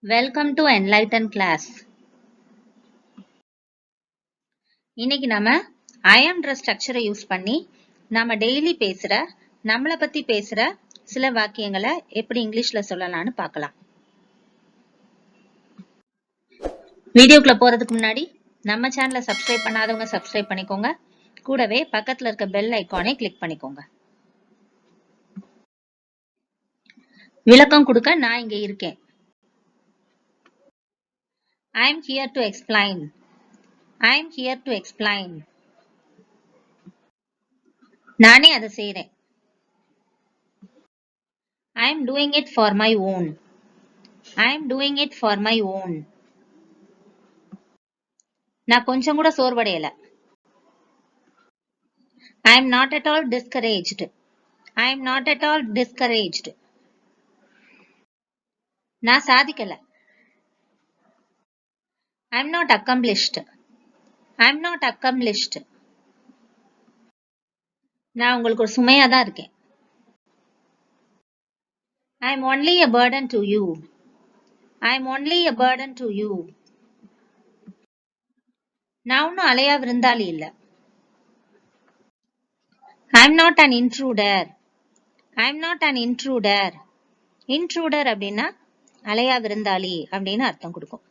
Welcome to enlighten class. இன்னைக்கு நாம I am dress structure use பண்ணி நாம டெய்லி பேசுற நம்மள பத்தி பேசுற சில வாக்கியங்களை எப்படி இங்கிலீஷ்ல சொல்லலாம்னு பார்க்கலாம். வீடியோக்குள்ள போறதுக்கு முன்னாடி நம்ம சேனலை சப்ஸ்கிரைப் பண்ணாதவங்க சப்ஸ்கிரைப் பண்ணிக்கோங்க. கூடவே பக்கத்துல இருக்க பெல் ஐகானை கிளிக் பண்ணிக்கோங்க. விளக்கம் கொடுக்க நான் இங்க இருக்கேன். I am here to explain. I am here to explain. நானே அதை செய்றேன். I am doing it for my own. I am doing it for my own. நான் கொஞ்சம் கூட சோர்வடையல. I am not at all discouraged. I am not at all discouraged. நான் சாதிக்கல. I am not accomplished. I am not accomplished. நான் உங்களுக்கு ஒரு சுமையா தான் இருக்கேன். I am only a burden to you. I am only a burden to you. நான் ஒன்னும் அலையா விருந்தாளி இல்ல. I am not an intruder. I am not an intruder. Intruder அப்படின்னா அலையா விருந்தாளி அப்படின்னு அர்த்தம் கொடுக்கும்.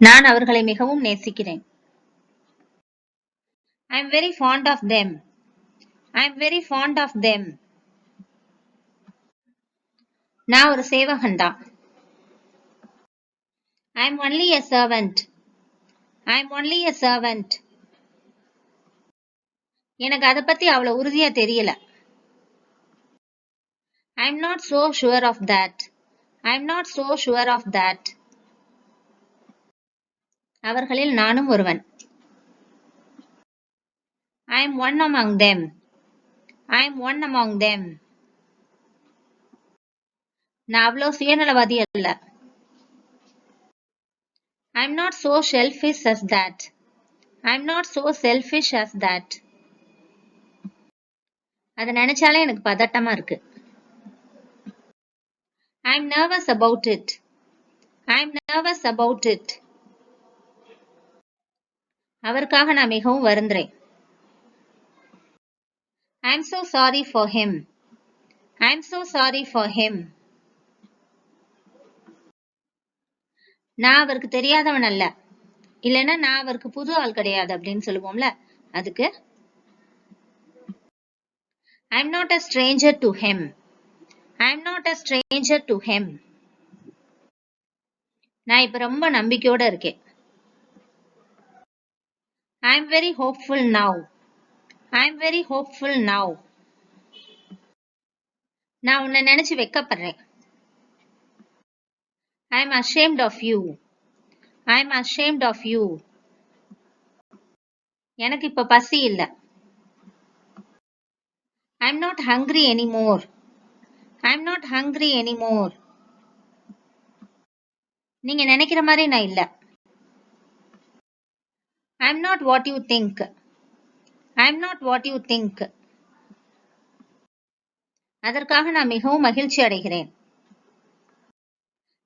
நான் அவர்களை மிகவும் நேசிக்கிறேன். I am very fond of them. I am very fond of them. நான் ஒரு சேவகன் தான். I am only a servant. I am only a servant. எனக்கு அதை பத்தி அவ்வளவு உறுதியா தெரியல. I am not so sure of that. I am not so sure of that. அவர்களில் நானும் ஒருவன். I am one among them. I am one among them. நான் அவ்வளோ சுயநலவாதி அல்ல. I am not so selfish as that. I am not so selfish as that. அதை நினைச்சாலே எனக்கு பதட்டமா இருக்கு. I am nervous about it. I am nervous about it. அவருக்காக நான் மிகவும் வருந்துறேன். I am so sorry for him. I am so sorry for him. நான் அவருக்கு தெரியாதவன் அல்ல. இல்லைன்னா நான் அவருக்கு புது ஆள் கிடையாது அப்படின்னு சொல்லுவோம்ல, அதுக்கு I am not a stranger to him. I am not a stranger to him. நான் இப்ப ரொம்ப நம்பிக்கையோட இருக்கேன். I am very hopeful now. I am very hopeful now. நான் உன்னை நினைச்சு வெக்கப்படுறேன். I am ashamed of you. I am ashamed of you. எனக்கு இப்ப பசி இல்ல. I am not hungry anymore. I am not hungry anymore. நீங்க நினைக்கிற மாதிரி நான் இல்ல. I am not what you think. I am not what you think. அதற்காக நான் மிகவும் மகிழ்ச்சி அடைகிறேன்.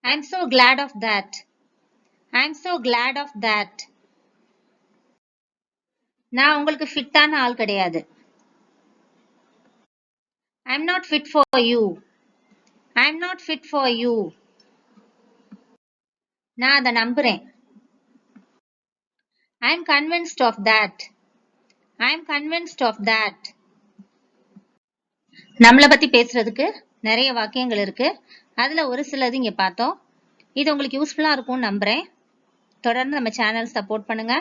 I am so glad of that. I am so glad of that. நான் உங்களுக்கு ஃபிட்டான ஆள் கிடையாது. I am not fit for you. I am not fit for you. நான் அதை நம்புறேன். I am convinced of that. I am convinced of that. நம்மளை பத்தி பேசுறதுக்கு நிறைய வாக்கியங்கள் இருக்கு. அதுல ஒரு சிலது இங்க பார்த்தோம். இது உங்களுக்கு யூஸ்ஃபுல்லா இருக்கும்னு நம்புறேன். தொடர்ந்து நம்ம சேனல் சப்போர்ட் பண்ணுங்க,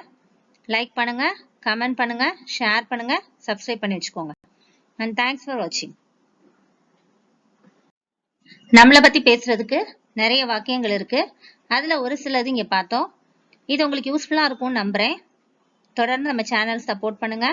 லைக் பண்ணுங்க, கமெண்ட் பண்ணுங்க, ஷேர் பண்ணுங்க, சப்ஸ்கிரைப் பண்ணி வச்சுக்கோங்க. And thanks for watching. நம்மளை பத்தி பேசுறதுக்கு நிறைய வாக்கியங்கள் இருக்கு. அதுல ஒரு சிலது இங்க பார்த்தோம். இது உங்களுக்கு யூஸ்ஃபுல்லா இருக்கும்னு நம்புறேன். தொடர்ந்து நம்ம சேனல் சப்போர்ட் பண்ணுங்க,